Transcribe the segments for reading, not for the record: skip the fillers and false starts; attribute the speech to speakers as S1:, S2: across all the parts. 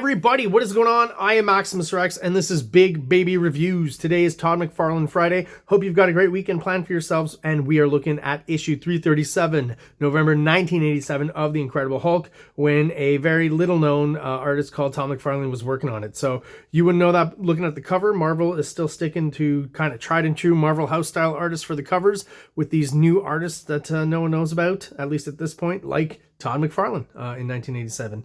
S1: everybody, what is going on? I am Maximus Rex, and this is Big Baby Reviews. Today is Todd McFarlane Friday. Hope you've got a great weekend planned for yourselves, and we are looking at issue 337, November 1987 of The Incredible Hulk, when a very little-known artist called Tom McFarlane was working on it. So you wouldn't know that looking at the cover. Marvel is still sticking to kind of tried-and-true Marvel house-style artists for the covers, with these new artists that no one knows about, at least at this point, like Todd McFarlane in 1987.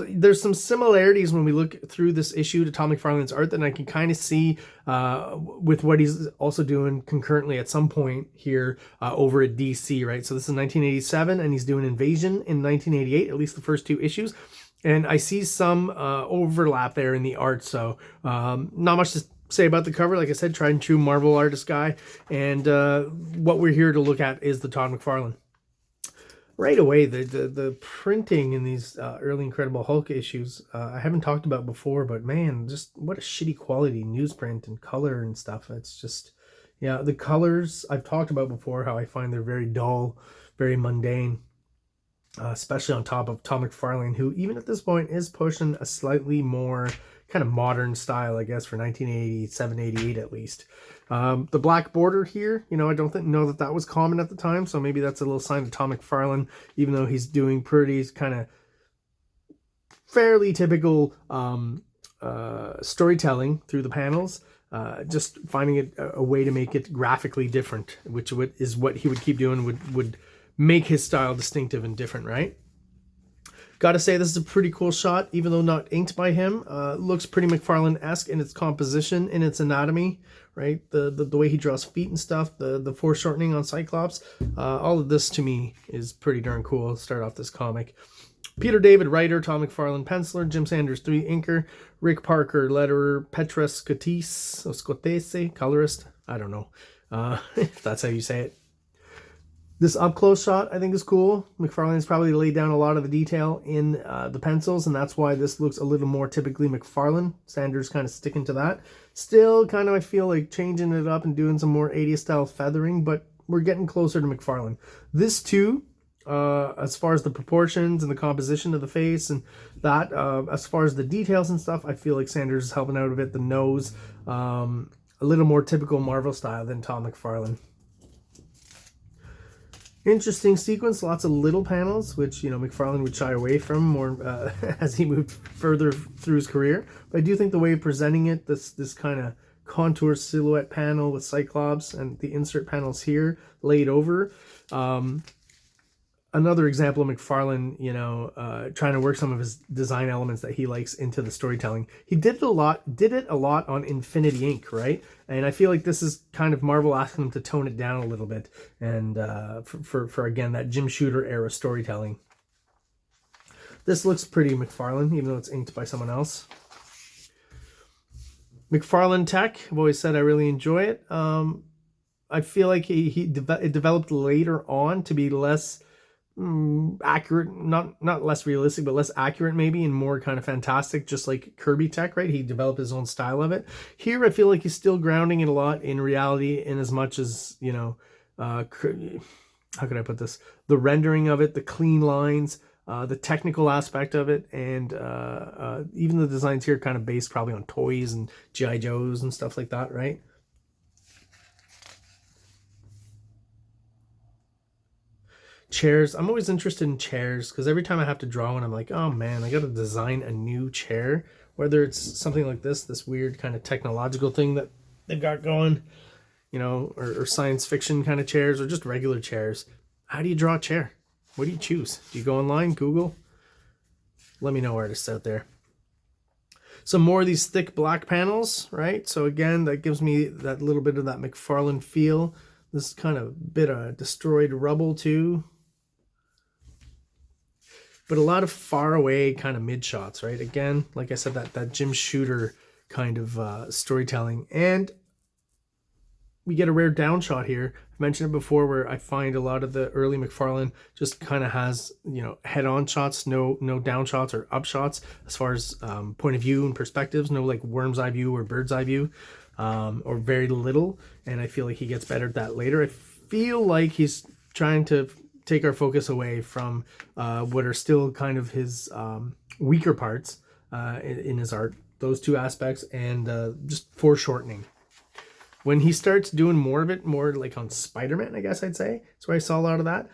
S1: There's some similarities when we look through this issue to Tom McFarlane's art that I can kind of see with what he's also doing concurrently at some point here over at DC, right? So this is 1987, and he's doing Invasion in 1988, at least the first two issues. And I see some overlap there in the art, so not much to say about the cover. Like I said, tried and true Marvel artist guy, and what we're here to look at is the Todd McFarlane. Right away, the printing in these early Incredible Hulk issues, I haven't talked about before, but man, just what a shitty quality newsprint and color and stuff. It's just, yeah, the colors I've talked about before, how I find they're very dull, very mundane, especially on top of Tom McFarlane, who even at this point is pushing a slightly more kind of modern style, I guess, for 1987, 88 at least. The black border here, you know, I don't know that that was common at the time, so maybe that's a little sign of Tom McFarlane, even though he's doing pretty kind of fairly typical storytelling through the panels, just finding it a way to make it graphically different, which is what he would keep doing, would make his style distinctive and different, right? Gotta say, this is a pretty cool shot, even though not inked by him. Looks pretty McFarlane-esque in its composition, in its anatomy, right? The way he draws feet and stuff, the foreshortening on Cyclops. All of this, to me, is pretty darn cool. Let's start off this comic. Peter David, writer. Tom McFarlane, penciler. Jim Sanders, 3, inker. Rick Parker, letterer. Petra Scotese, colorist. I don't know if that's how you say it. This up-close shot, I think, is cool. McFarlane's probably laid down a lot of the detail in the pencils, and that's why this looks a little more typically McFarlane. Sanders kind of sticking to that. Still, kind of, I feel like changing it up and doing some more 80s style feathering, but we're getting closer to McFarlane. This, too, as far as the proportions and the composition of the face and that, as far as the details and stuff, I feel like Sanders is helping out a bit. The nose, a little more typical Marvel style than Tom McFarlane. Interesting sequence, lots of little panels, which, you know, McFarlane would shy away from more as he moved further through his career. But I do think the way of presenting it, this kind of contour silhouette panel with Cyclops and the insert panels here laid over. Another example of McFarlane, you know, trying to work some of his design elements that he likes into the storytelling. He did it a lot on Infinity Inc., right? And I feel like this is kind of Marvel asking him to tone it down a little bit, and for again, that Jim Shooter era storytelling. This looks pretty McFarlane, even though it's inked by someone else. McFarlane Tech, I've always said I really enjoy it. I feel like it developed later on to be less accurate, not less realistic, but less accurate maybe, and more kind of fantastic, just like Kirby Tech, right? He developed his own style of it. Here I feel like he's still grounding it a lot in reality, in as much as, you know, how could I put this, the rendering of it, the clean lines, the technical aspect of it, and even the designs here kind of based probably on toys and G.I. Joes and stuff like that, right? Chairs. I'm always interested in chairs, because every time I have to draw one, I'm like, oh man, I got to design a new chair. Whether it's something like this weird kind of technological thing that they've got going, you know, or science fiction kind of chairs, or just regular chairs. How do you draw a chair? What do you choose? Do you go online, Google? Let me know, artists out there. Some more of these thick black panels, right? So again, that gives me that little bit of that McFarlane feel. This kind of bit of destroyed rubble too. But a lot of far away kind of mid shots, right? Again, like I said, that Jim Shooter kind of storytelling. And we get a rare down shot here. I mentioned it before, where I find a lot of the early McFarlane just kind of has, you know, head-on shots, no down shots or up shots as far as point of view and perspectives, no like worm's eye view or bird's eye view, or very little. And I feel like he gets better at that later. I feel like he's trying to take our focus away from what are still kind of his weaker parts, in his art. Those two aspects, and just foreshortening. When he starts doing more of it, more like on Spider-Man, I guess I'd say, that's where I saw a lot of that.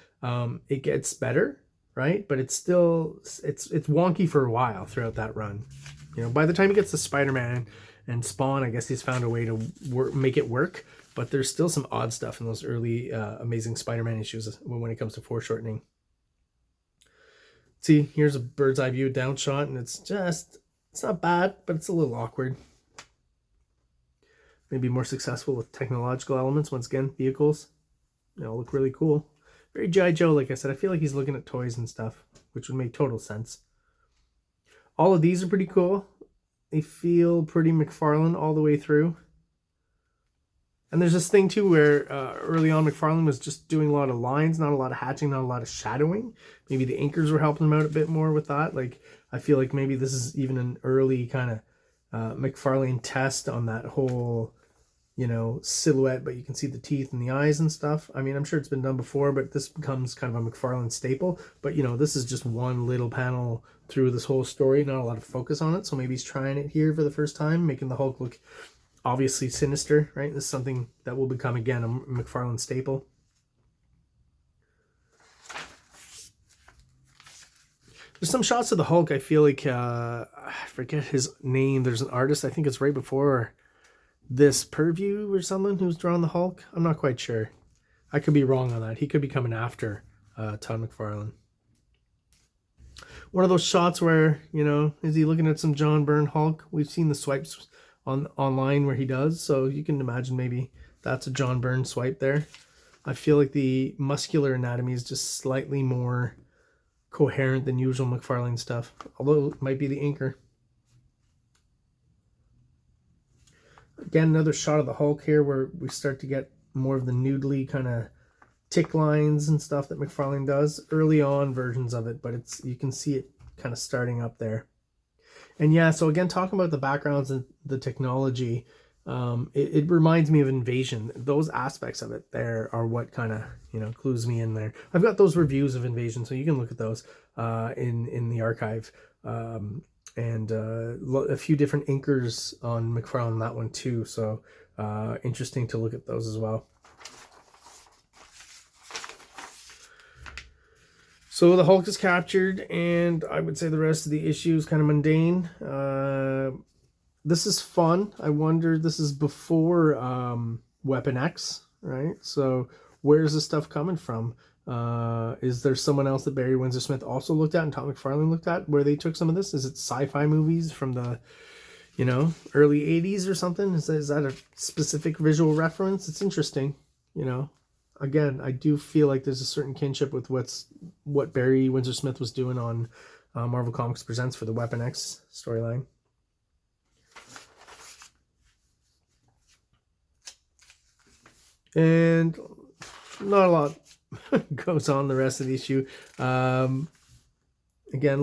S1: It gets better, right? But it's still, it's wonky for a while throughout that run. You know, by the time he gets to Spider-Man and Spawn, I guess he's found a way to make it work. But there's still some odd stuff in those early Amazing Spider-Man issues when it comes to foreshortening. See, here's a bird's eye view down shot, and it's not bad, but it's a little awkward. Maybe more successful with technological elements. Once again, vehicles, you know, look really cool. Very G.I. Joe, like I said. I feel like he's looking at toys and stuff, which would make total sense. All of these are pretty cool. They feel pretty McFarlane all the way through. And there's this thing too where early on McFarlane was just doing a lot of lines, not a lot of hatching, not a lot of shadowing. Maybe the inkers were helping him out a bit more with that. Like, I feel like maybe this is even an early kind of McFarlane test on that whole, you know, silhouette, but you can see the teeth and the eyes and stuff. I mean, I'm sure it's been done before, but this becomes kind of a McFarlane staple. But, you know, this is just one little panel through this whole story, not a lot of focus on it. So maybe he's trying it here for the first time, making the Hulk look obviously sinister, right? This is something that will become, again, a McFarlane staple. There's some shots of the Hulk, I feel like, I forget his name. There's an artist, I think it's right before this Purview or someone who's drawn the Hulk. I'm not quite sure. I could be wrong on that. He could be coming after Todd McFarlane. One of those shots where, you know, is he looking at some John Byrne Hulk? We've seen the swipes online where he does, so you can imagine maybe that's a John Byrne swipe there. I feel like the muscular anatomy is just slightly more coherent than usual McFarlane stuff, although it might be the inker. Again, another shot of the Hulk here where we start to get more of the noodly kind of tick lines and stuff that McFarlane does. Early on versions of it, but it's, you can see it kind of starting up there. And yeah, so again, talking about the backgrounds and the technology, it reminds me of Invasion. Those aspects of it there are what kind of, you know, clues me in there. I've got those reviews of Invasion, so you can look at those in the archive. And a few different inkers on McFarlane, that one too. So interesting to look at those as well. So the Hulk is captured, and I would say the rest of the issue is kind of mundane. This is fun. I wonder, this is before Weapon X, right? So where's this stuff coming from? Is there someone else that Barry Windsor Smith also looked at and Todd McFarlane looked at where they took some of this? Is it sci-fi movies from the, you know, early 80s or something? Is that a specific visual reference? It's interesting, you know. Again, I do feel like there's a certain kinship with what Barry Windsor Smith was doing on Marvel Comics Presents for the Weapon X storyline. And not a lot goes on the rest of the issue. Again,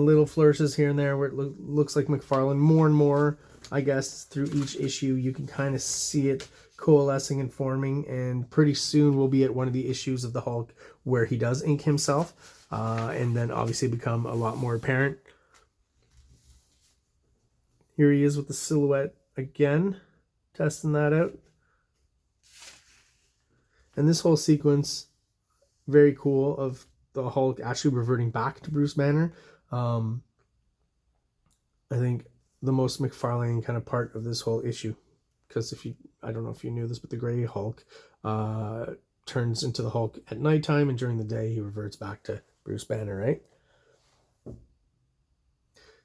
S1: little flourishes here and there where it looks like McFarlane more and more, I guess, through each issue. You can kind of see it coalescing and forming, and pretty soon we'll be at one of the issues of the Hulk where he does ink himself, and then obviously become a lot more apparent. Here he is with the silhouette again, testing that out. And this whole sequence, very cool, of the Hulk actually reverting back to Bruce Banner. I think the most McFarlane kind of part of this whole issue, because I don't know if you knew this, but the Gray Hulk turns into the Hulk at nighttime, and during the day he reverts back to Bruce Banner, right?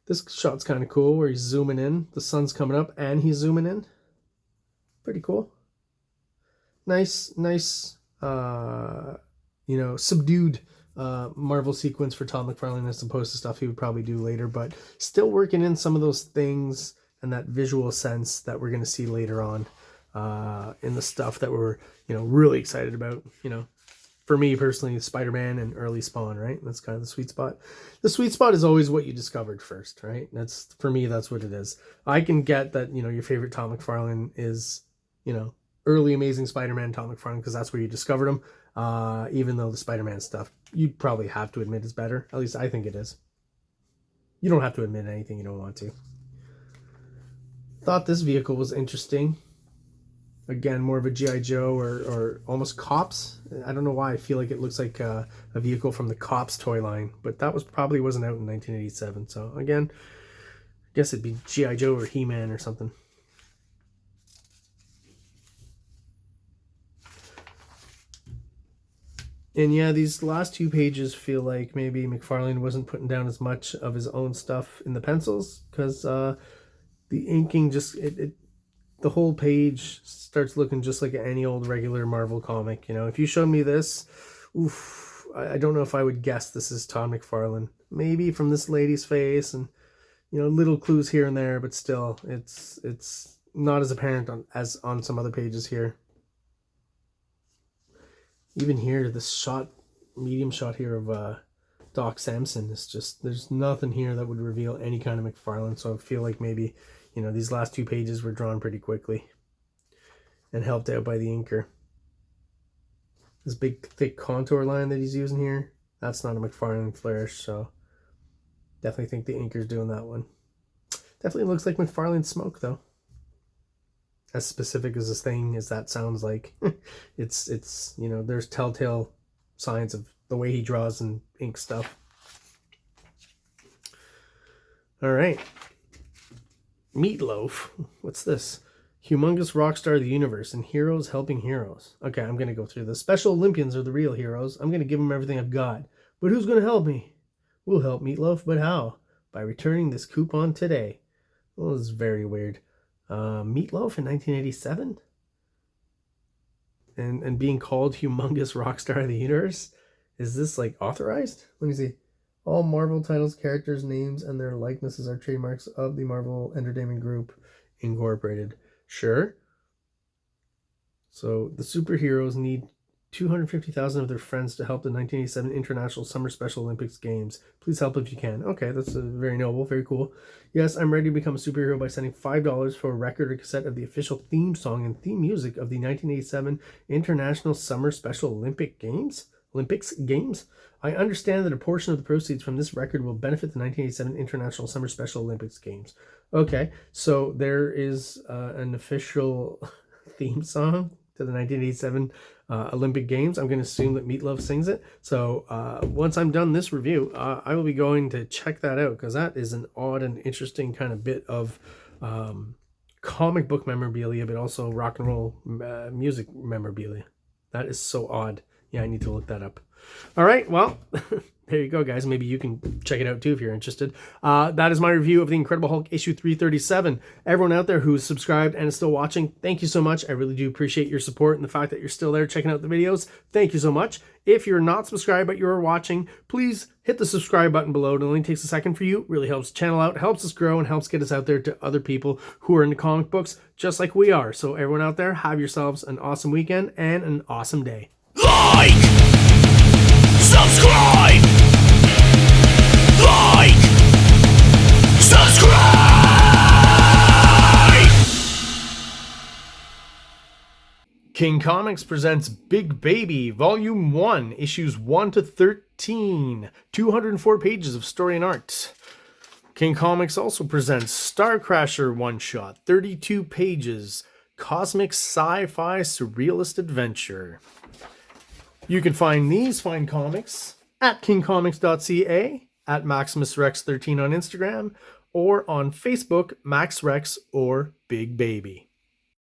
S1: This shot's kind of cool where he's zooming in. The sun's coming up and he's zooming in. Pretty cool. Nice, you know, subdued Marvel sequence for Todd McFarlane as opposed to stuff he would probably do later, but still working in some of those things and that visual sense that we're going to see later on in the stuff that we're, you know, really excited about. You know, for me personally, Spider-Man and early Spawn, right? That's kind of the sweet spot. The sweet spot is always what you discovered first, right? That's, for me, that's what it is. I can get that, you know, your favorite Todd McFarlane is, you know, early Amazing Spider-Man Todd McFarlane, because that's where you discovered him. Even though the Spider-Man stuff, you'd probably have to admit is better. At least I think it is. You don't have to admit anything you don't want to. Thought this vehicle was interesting. Again, more of a G.I. Joe or almost Cops. I don't know why I feel like it looks like a vehicle from the Cops toy line, but that probably wasn't out in 1987. So again, I guess it'd be G.I. Joe or He-Man or something. And yeah, these last two pages feel like maybe McFarlane wasn't putting down as much of his own stuff in the pencils, because the inking just the whole page starts looking just like any old regular Marvel comic. You know, if you showed me this, oof, I don't know if I would guess this is Todd McFarlane. Maybe from this lady's face and, you know, little clues here and there, but still, it's not as apparent as on some other pages here. Even here, this shot, medium shot here of Doc Samson is just, there's nothing here that would reveal any kind of McFarlane. So I feel like maybe, you know, these last two pages were drawn pretty quickly and helped out by the inker. This big thick contour line that he's using here, that's not a McFarlane flourish, so definitely think the inker's doing that one. Definitely looks like McFarlane smoke though. As specific as this thing as that sounds like, it's you know, there's telltale signs of the way he draws and ink stuff. All right. Meatloaf. What's this? Humongous rock star of the universe and heroes helping heroes. Okay, I'm going to go through this. Special Olympians are the real heroes. I'm going to give them everything I've got. But who's going to help me? We'll help Meatloaf, but how? By returning this coupon today. Well, this is very weird. Meatloaf in 1987? And being called humongous rock star of the universe? Is this like authorized? Let me see. All Marvel titles, characters, names, and their likenesses are trademarks of the Marvel Entertainment Group, Incorporated. Sure. So the superheroes need 250,000 of their friends to help the 1987 International Summer Special Olympics Games. Please help if you can. Okay, that's very noble, very cool. Yes, I'm ready to become a superhero by sending $5 for a record or cassette of the official theme song and theme music of the 1987 International Summer Special Olympics Games. I understand that a portion of the proceeds from this record will benefit the 1987 International Summer Special Olympics Games. Okay, so there is an official theme song to the 1987 Olympic Games. I'm going to assume that Meatloaf sings it. So once I'm done this review, I will be going to check that out, because that is an odd and interesting kind of bit of comic book memorabilia, but also rock and roll music memorabilia. That is so odd. Yeah, I need to look that up. All right, well, there you go, guys. Maybe you can check it out too if you're interested. That is my review of The Incredible Hulk issue 337. Everyone out there who's subscribed and is still watching, thank you so much. I really do appreciate your support and the fact that you're still there checking out the videos. Thank you so much. If you're not subscribed but you're watching, please hit the subscribe button below. It only takes a second for you. It really helps the channel out, helps us grow, and helps get us out there to other people who are into comic books just like we are. So everyone out there, have yourselves an awesome weekend and an awesome day.
S2: Like, subscribe, like, subscribe.
S1: King Comics presents Big Baby, Volume 1, Issues 1 to 13, 204 pages of story and art. King Comics also presents Star Crasher one-shot, 32 pages, cosmic sci-fi surrealist adventure. You can find these fine comics at KingComics.CA, at MaximusRex13 on Instagram, or on Facebook, MaxRex or Big Baby.